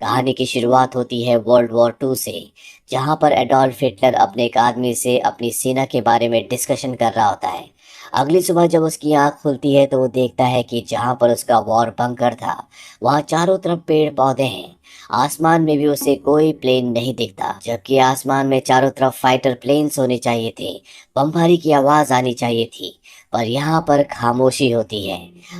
कहानी की शुरुआत होती है वर्ल्ड वॉर टू से, जहां पर एडोल्फ हिटलर अपने एक आदमी से अपनी सेना के बारे में डिस्कशन कर रहा होता है। अगली सुबह जब उसकी आंख खुलती है तो वो देखता है कि जहां पर उसका वॉर बंकर था, वहां चारों तरफ पेड़ पौधे हैं। आसमान में भी उसे कोई प्लेन नहीं दिखता, जबकि आसमान में चारों तरफ फाइटर प्लेन्स होने चाहिए थे। बमबारी की आवाज आनी चाहिए थी, पर यहाँ पर खामोशी होती है।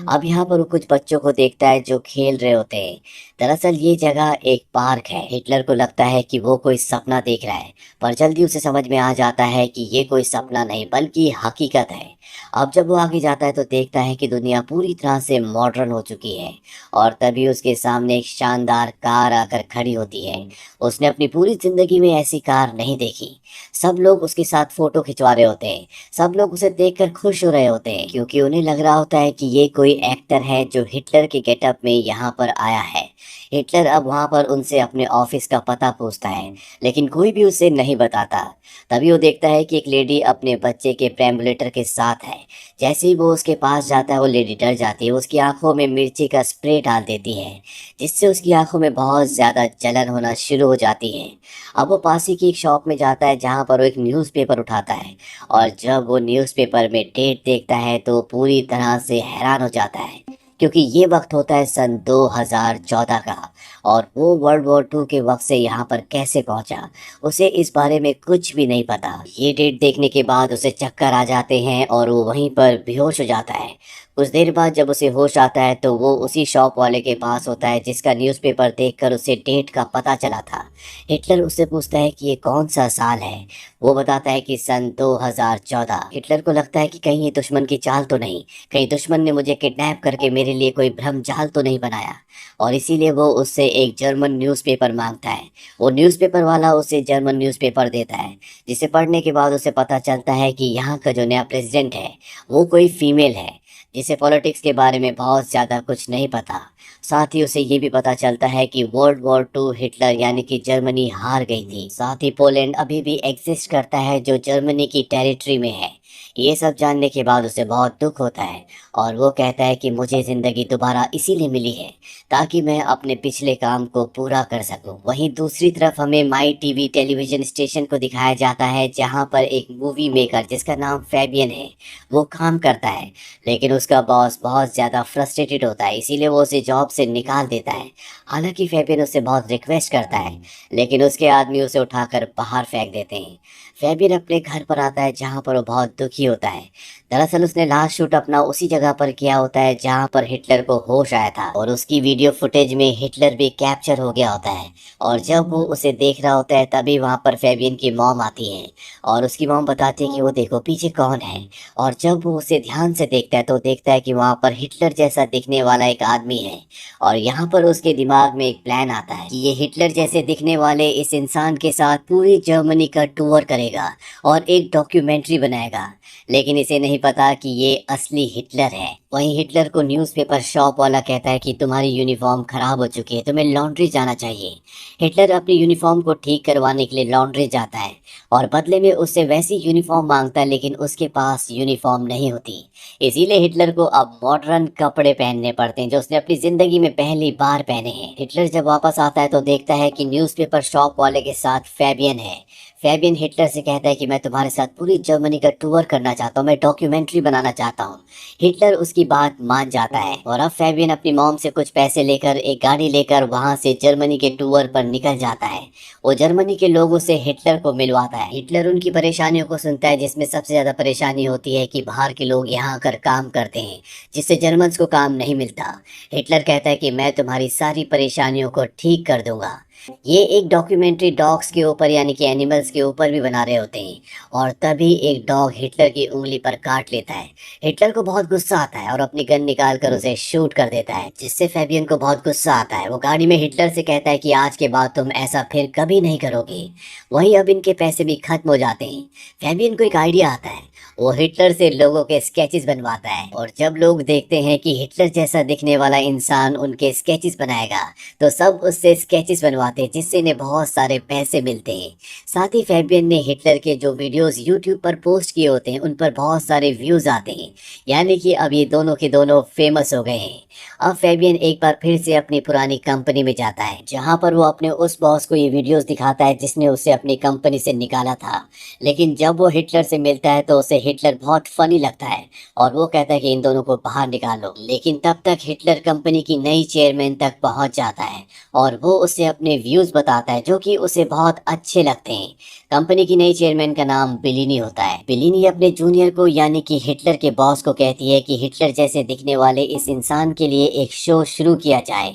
अब यहाँ पर वो कुछ बच्चों को देखता है जो खेल रहे होते हैं। दरअसल ये जगह एक पार्क है। हिटलर को लगता है कि वो कोई सपना देख रहा है, पर जल्दी उसे समझ में आ जाता है कि ये कोई सपना नहीं बल्कि हकीकत है। अब जब वो आगे जाता है तो देखता है कि दुनिया पूरी तरह से मॉडर्न हो चुकी है, और तभी उसके सामने एक शानदार कार आकर खड़ी होती है। उसने अपनी पूरी जिंदगी में ऐसी कार नहीं देखी। सब लोग उसके साथ फोटो खिंचवा रहे होते हैं। सब लोग उसे देखकर खुश हो रहे होते हैं, क्योंकि उन्हें लग रहा होता है कि ये कोई एक्टर है जो हिटलर के गेटअप में यहाँ पर आया है। हिटलर अब वहां पर उनसे अपने ऑफिस का पता पूछता है, लेकिन कोई भी उसे नहीं बताता। तभी वो देखता है कि एक लेडी अपने बच्चे के पेम्बुलेटर के साथ है। जैसे ही वो उसके पास जाता है वो लेडी डर जाती है। उसकी आंखों में मिर्ची का स्प्रे डाल देती है, जिससे उसकी आंखों में बहुत ज्यादा जलन होना शुरू हो जाती है। अब वो पास ही की एक शॉप में जाता है जहाँ पर वो एक न्यूज़पेपर उठाता है, और जब वो न्यूज़पेपर में डेट देखता है तो पूरी तरह से हैरान हो जाता है, क्योंकि ये वक्त होता है सन 2014 का। और वो वर्ल्ड वॉर टू के वक्त से यहाँ पर कैसे पहुंचा, उसे इस बारे में कुछ भी नहीं पता। ये डेट देखने के बाद उसे चक्कर आ जाते हैं और वो वहीं पर बेहोश हो जाता है। कुछ देर बाद जब उसे होश आता है तो वो उसी शॉप वाले के पास होता है जिसका न्यूज़पेपर देखकर उसे डेट का पता चला था। हिटलर उससे पूछता है कि ये कौन सा साल है। वो बताता है कि सन 2014। हिटलर को लगता है कि कहीं ये दुश्मन की चाल तो नहीं, कहीं दुश्मन ने मुझे किडनैप करके मेरे लिए कोई भ्रम जाल तो नहीं बनाया। और इसीलिए वो उससे एक जर्मन न्यूज़पेपर मांगता है। वो न्यूज़पेपर वाला उसे जर्मन न्यूज़पेपर देता है, जिसे पढ़ने के बाद उसे पता चलता है कि यहाँ का जो नया प्रेसिडेंट है वो कोई फीमेल है, जिसे पॉलिटिक्स के बारे में बहुत ज़्यादा कुछ नहीं पता। साथ ही उसे ये भी पता चलता है कि वर्ल्ड वॉर टू हिटलर यानी कि जर्मनी हार गई थी। साथ ही पोलैंड अभी भी एग्जिस्ट करता है जो जर्मनी की टेरिटरी में है। ये सब जानने के बाद उसे बहुत दुख होता है, और वो कहता है कि मुझे ज़िंदगी दोबारा इसीलिए मिली है ताकि मैं अपने पिछले काम को पूरा कर सकूं। वहीं दूसरी तरफ हमें माई टीवी टेलीविजन स्टेशन को दिखाया जाता है, जहां पर एक मूवी मेकर जिसका नाम फैबियन है वो काम करता है। लेकिन उसका बॉस बहुत ज़्यादा फ्रस्ट्रेटेड होता है, इसीलिए वो उसे जॉब से निकाल देता है। हालांकि फैबियन उससे बहुत रिक्वेस्ट करता है, लेकिन उसके आदमी उसे उठाकर बाहर फेंक देते हैं। फैबियन अपने घर पर आता है जहाँ पर वो बहुत दुखी होता है। दरअसल उसने लास्ट शूट अपना उसी जगह पर किया होता है जहाँ पर हिटलर को होश आया था, और उसकी वीडियो फुटेज में हिटलर भी कैप्चर हो गया होता है। और जब वो उसे देख रहा होता है तभी वहाँ पर फैबियन की मॉम आती है, और उसकी मॉम बताती है कि वो देखो पीछे कौन है। और जब वो उसे ध्यान से देखता है तो देखता है कि वहाँ पर हिटलर जैसा दिखने वाला एक आदमी है। और यहाँ पर उसके दिमाग में एक प्लान आता है कि ये हिटलर जैसे दिखने वाले इस इंसान के साथ पूरी जर्मनी का टूर करेगा और एक डॉक्यूमेंट्री बनाएगा। लेकिन इसे नहीं पता कि ये असली हिटलर है। वहीं हिटलर को न्यूज़पेपर शॉप वाला कहता है कि तुम्हारी यूनिफॉर्म खराब हो चुकी है, तुम्हें लॉन्ड्री जाना चाहिए। हिटलर अपनी यूनिफॉर्म को ठीक करवाने के लिए लॉन्ड्री जाता है, और बदले में उससे वैसी यूनिफॉर्म मांगता है, लेकिन उसके पास यूनिफॉर्म नहीं होती। इसीलिए हिटलर को अब मॉडर्न कपड़े पहनने पड़ते हैं जो उसने अपनी जिंदगी में पहली बार पहने हैं। हिटलर जब वापस आता है तो देखता है कि न्यूज़पेपर शॉप वाले के साथ फैबियन है। फैबियन हिटलर से कहता है कि मैं तुम्हारे साथ पूरी जर्मनी का टूर करना चाहता हूँ, मैं डॉक्यूमेंट्री बनाना चाहता हूँ। हिटलर उसकी बात मान जाता है, और अब फैबियन अपनी मॉम से कुछ पैसे लेकर एक गाड़ी लेकर वहां से जर्मनी के टूर पर निकल जाता है। वो जर्मनी के लोगों से हिटलर को मिलवाता है। हिटलर उनकी परेशानियों को सुनता है, जिसमें सबसे ज्यादा परेशानी होती है कि बाहर के लोग यहाँ आकर काम करते हैं, जिससे जर्मन्स को काम नहीं मिलता। हिटलर कहता है कि मैं तुम्हारी सारी परेशानियों को ठीक कर दूंगा। ये एक डॉक्यूमेंट्री डॉग्स के ऊपर यानी कि एनिमल्स के ऊपर भी बना रहे होते हैं, और तभी एक डॉग हिटलर की उंगली पर काट लेता है। हिटलर को बहुत गुस्सा आता है और अपनी गन निकाल कर उसे शूट कर देता है, जिससे फैबियन को बहुत गुस्सा आता है। वो गाड़ी में हिटलर से कहता है कि आज के बाद तुम ऐसा फिर कभी नहीं करोगे। वहीं अब इनके पैसे भी खत्म हो जाते हैं। फैबियन को एक आइडिया आता है। वो हिटलर से लोगों के स्केचेस बनवाता है, और जब लोग देखते हैं कि हिटलर जैसा दिखने वाला इंसान उनके स्केचेस बनाएगा तो सब उससे स्केचेस बनवा करवाते हैं जिससे इन्हें बहुत सारे पैसे मिलते हैं। साथ ही फैबियन ने हिटलर के जो वीडियोस यूट्यूब पर पोस्ट किए होते हैं उन पर बहुत सारे व्यूज आते हैं, यानी कि अब ये दोनों के दोनों फेमस हो गए हैं। अब फैबियन एक बार फिर से अपनी पुरानी कंपनी में जाता है जहां पर वो अपने उस बॉस को ये वीडियोस दिखाता है जिसने उसे अपनी कंपनी से निकाला था। लेकिन जब वो हिटलर से मिलता है तो उसे हिटलर बहुत फनी लगता है और वो कहता है कि इन दोनों को बाहर निकालो। लेकिन तब तक हिटलर कंपनी की नई चेयरमैन तक पहुंच जाता है और वो उसे अपने व्यूज बताता है जो कि उसे बहुत अच्छे लगते हैं। कंपनी की नई चेयरमैन का नाम बिलिनी होता है। बिलिनी अपने जूनियर को यानी कि हिटलर के बॉस को कहती है कि हिटलर जैसे दिखने वाले इस इंसान के लिए एक शो शुरू किया जाए।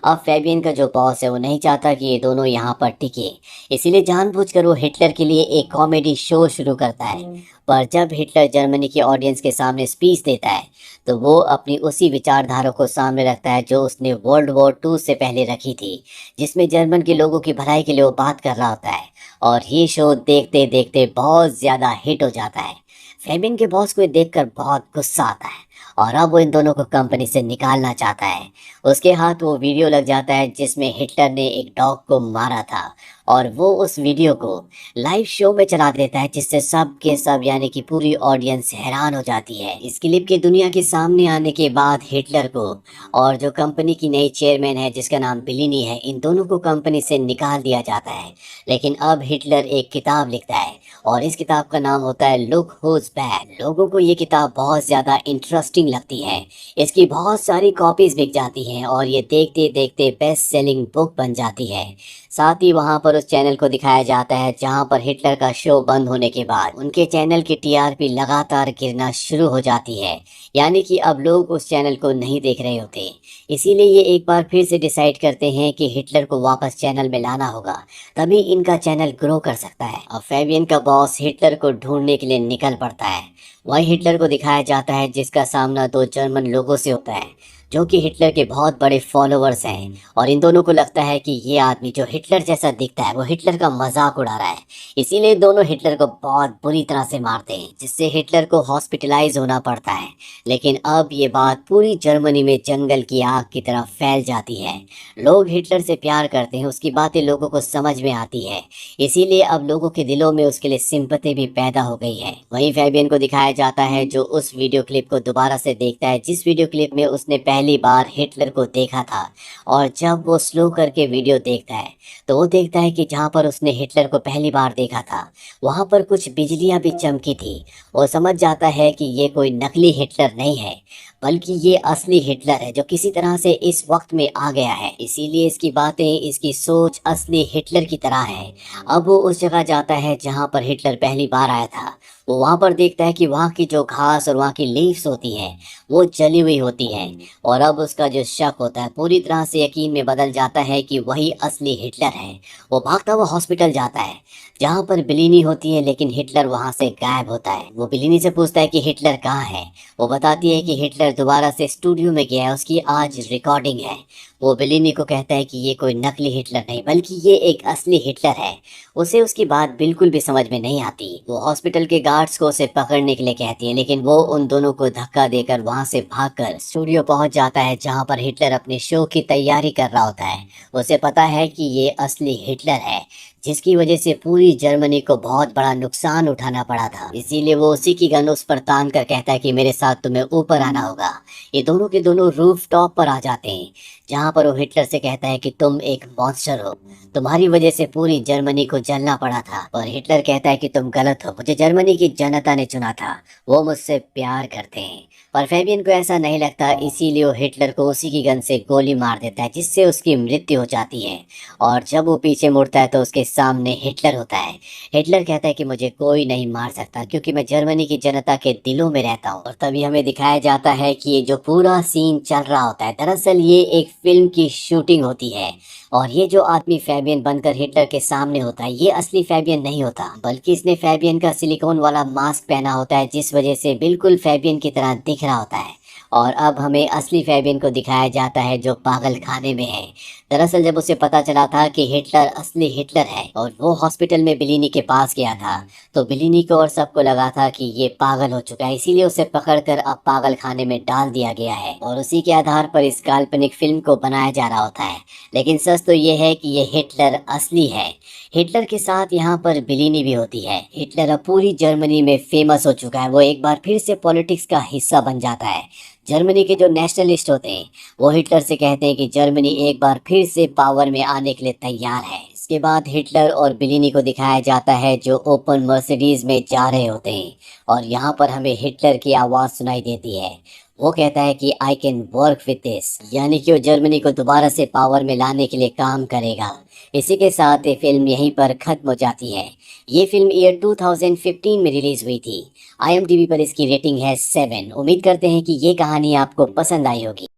अब फैबियन का जो बॉस है वो नहीं चाहता कि ये दोनों यहाँ पर टिके, इसीलिए जानबूझकर वो हिटलर के लिए एक कॉमेडी शो शुरू करता है। पर जब हिटलर जर्मनी के ऑडियंस के सामने स्पीच देता है तो वो अपनी उसी विचारधारा को सामने रखता है जो उसने वर्ल्ड वॉर 2 से पहले रखी थी, जिसमें जर्मन के लोगों की भलाई के लिए वो बात कर रहा होता है। और ये शो देखते देखते बहुत ज्यादा हिट हो जाता है। फेबिन के बॉस को ये देखकर बहुत गुस्सा आता है और अब वो इन दोनों को कंपनी से निकालना चाहता है। उसके हाथ वो वीडियो लग जाता है जिसमें हिटलर ने एक डॉग को मारा था और वो उस वीडियो को लाइव शो में चला देता है जिससे सब के सब यानी कि पूरी ऑडियंस हैरान हो जाती है। इस क्लिप के दुनिया के सामने आने के बाद हिटलर को और जो कंपनी की नई चेयरमैन है जिसका नाम बिलिनी है, इन दोनों को कंपनी से निकाल दिया जाता है। लेकिन अब हिटलर एक किताब लिखता है और इस किताब का नाम होता है लुक हुज बैक। लोगों को ये किताब बहुत ज्यादा इंटरेस्टिंग लगती है। इसकी बहुत सारी कॉपीज बिक जाती हैं और ये देखते देखते बेस्ट सेलिंग बुक बन जाती है। साथ ही वहां पर उस चैनल को दिखाया जाता है जहां पर हिटलर का शो बंद होने के बाद उनके चैनल की टीआरपी लगातार गिरना शुरू हो जाती है, यानी कि अब लोग उस चैनल को नहीं देख रहे होते। इसीलिए ये एक बार फिर से डिसाइड करते हैं कि हिटलर को वापस चैनल में लाना होगा, तभी इनका चैनल ग्रो कर सकता है। अब फैबियन का बॉस हिटलर को ढूंढने के लिए निकल पड़ता है। वहीं हिटलर को दिखाया जाता है जिसका सामना दो जर्मन लोगों से होता है जो कि हिटलर के बहुत बड़े फॉलोअर्स हैं और इन दोनों को लगता है कि ये आदमी जो हिटलर जैसा दिखता है वो हिटलर का मजाक उड़ा रहा है। इसीलिए दोनों हिटलर को बहुत बुरी तरह से मारते हैं जिससे हिटलर को हॉस्पिटलाइज होना पड़ता है। लेकिन अब ये बात पूरी जर्मनी में जंगल की आग की तरह फैल जाती है। लोग हिटलर से प्यार करते हैं, उसकी बातें लोगों को समझ में आती है, इसीलिए अब लोगों के दिलों में उसके लिए सिंपैथी भी पैदा हो गई है। वहीं फैबियन को दिखाया जाता है जो उस वीडियो क्लिप को दोबारा से देखता है जिस वीडियो क्लिप में उसने पहली बार हिटलर को देखा था। और जब वो स्लो करके वीडियो देखता है तो वो देखता है कि जहाँ पर उसने हिटलर को पहली बार देखा था वहाँ पर कुछ बिजलियां भी चमकी थी। वो समझ जाता है कि ये कोई नकली हिटलर नहीं है बल्कि ये असली हिटलर है जो किसी तरह से इस वक्त में आ गया है। इसीलिए इसकी बातें, इसकी सोच असली हिटलर की तरह है। अब वो उस जगह जाता है जहाँ पर हिटलर पहली बार आया था। वो वहाँ पर देखता है कि वहाँ की जो घास और वहाँ की लीव्स होती हैं वो जली हुई होती हैं और अब उसका जो शक होता है पूरी तरह से यकीन में बदल जाता है कि वही असली हिटलर है। वो भागता हुआ हॉस्पिटल जाता है जहाँ पर बिलिनी होती है, लेकिन हिटलर वहाँ से गायब होता है। वो बिलिनी से पूछता है कि हिटलर कहाँ है। वो बताती है कि हिटलर दोबारा से स्टूडियो में गया है, उसकी आज रिकॉर्डिंग है। वो बिलिनी को कहता है कि ये कोई नकली हिटलर नहीं बल्कि ये एक असली हिटलर है। उसे उसकी बात बिल्कुल भी समझ में नहीं आती। वो हॉस्पिटल के गार्ड्स को उसे पकड़ने के लिए कहती है, लेकिन वो उन दोनों को धक्का देकर वहां से भागकर स्टूडियो पहुंच जाता है जहां पर हिटलर अपने शो की तैयारी कर रहा होता है। उसे पता है कि ये असली हिटलर है जिसकी वजह से पूरी जर्मनी को बहुत बड़ा नुकसान उठाना पड़ा था। इसीलिए वो उसी की गन उस पर तान कर कहता है कि मेरे साथ तुम्हें ऊपर आना होगा। ये दोनों के दोनों रूफ टॉप पर आ जाते हैं जहाँ पर वो हिटलर से कहता है कि तुम एक मॉन्स्टर हो, तुम्हारी वजह से पूरी जर्मनी को जलना पड़ा था। और हिटलर कहता है कि तुम गलत हो, मुझे जर्मनी की जनता ने चुना था, वो मुझसे प्यार करते हैं। पर फैबियन को ऐसा नहीं लगता, इसीलिए वो हिटलर को उसी की गन से गोली मार देता है जिससे उसकी मृत्यु हो जाती है। और जब वो पीछे मुड़ता है तो उसके सामने हिटलर होता है। हिटलर कहता है कि मुझे कोई नहीं मार सकता क्योंकि मैं जर्मनी की जनता के दिलों में रहता हूँ। और तभी हमें दिखाया जाता है कि ये जो पूरा सीन चल रहा होता है दरअसल ये एक फिल्म की शूटिंग होती है और ये जो आदमी फैबियन बनकर हिटलर के सामने होता है ये असली फैबियन नहीं होता बल्कि इसने फैबियन का सिलिकॉन वाला मास्क पहना होता है जिस वजह से बिल्कुल फैबियन की तरह दिख रहा होता है। और अब हमें असली फैबियन को दिखाया जाता है जो पागल खाने में है, दरअसल जब उसे पता चला था कि हिटलर असली हिटलर है और वो हॉस्पिटल में बिलिनी के पास गया था, तो बिलिनी को और सबको लगा था कि ये पागल हो चुका है, इसीलिए उसे पकड़कर अब पागल खाने में डाल दिया गया है और उसी के आधार पर इस काल्पनिक फिल्म को बनाया जा रहा होता है। लेकिन सच तो ये है कि ये हिटलर असली है। हिटलर के साथ यहाँ पर बिलिनी भी होती है। हिटलर अब पूरी जर्मनी में फेमस हो चुका है, वो एक बार फिर से पॉलिटिक्स का हिस्सा बन जाता है। जर्मनी के जो नेशनलिस्ट होते हैं वो हिटलर से कहते हैं कि जर्मनी एक बार फिर से पावर में आने के लिए तैयार है। इसके बाद हिटलर और बिलिनी को दिखाया जाता है जो ओपन मर्सिडीज में जा रहे होते हैं और यहाँ पर हमें हिटलर की आवाज़ सुनाई देती है। वो कहता है कि I can work with this, यानी कि वो जर्मनी को दोबारा से पावर में लाने के लिए काम करेगा। इसी के साथ ये फिल्म यहीं पर खत्म हो जाती है। ये फिल्म ईयर 2015 में रिलीज हुई थी। IMDb पर इसकी रेटिंग है 7। उम्मीद करते हैं कि ये कहानी आपको पसंद आई होगी।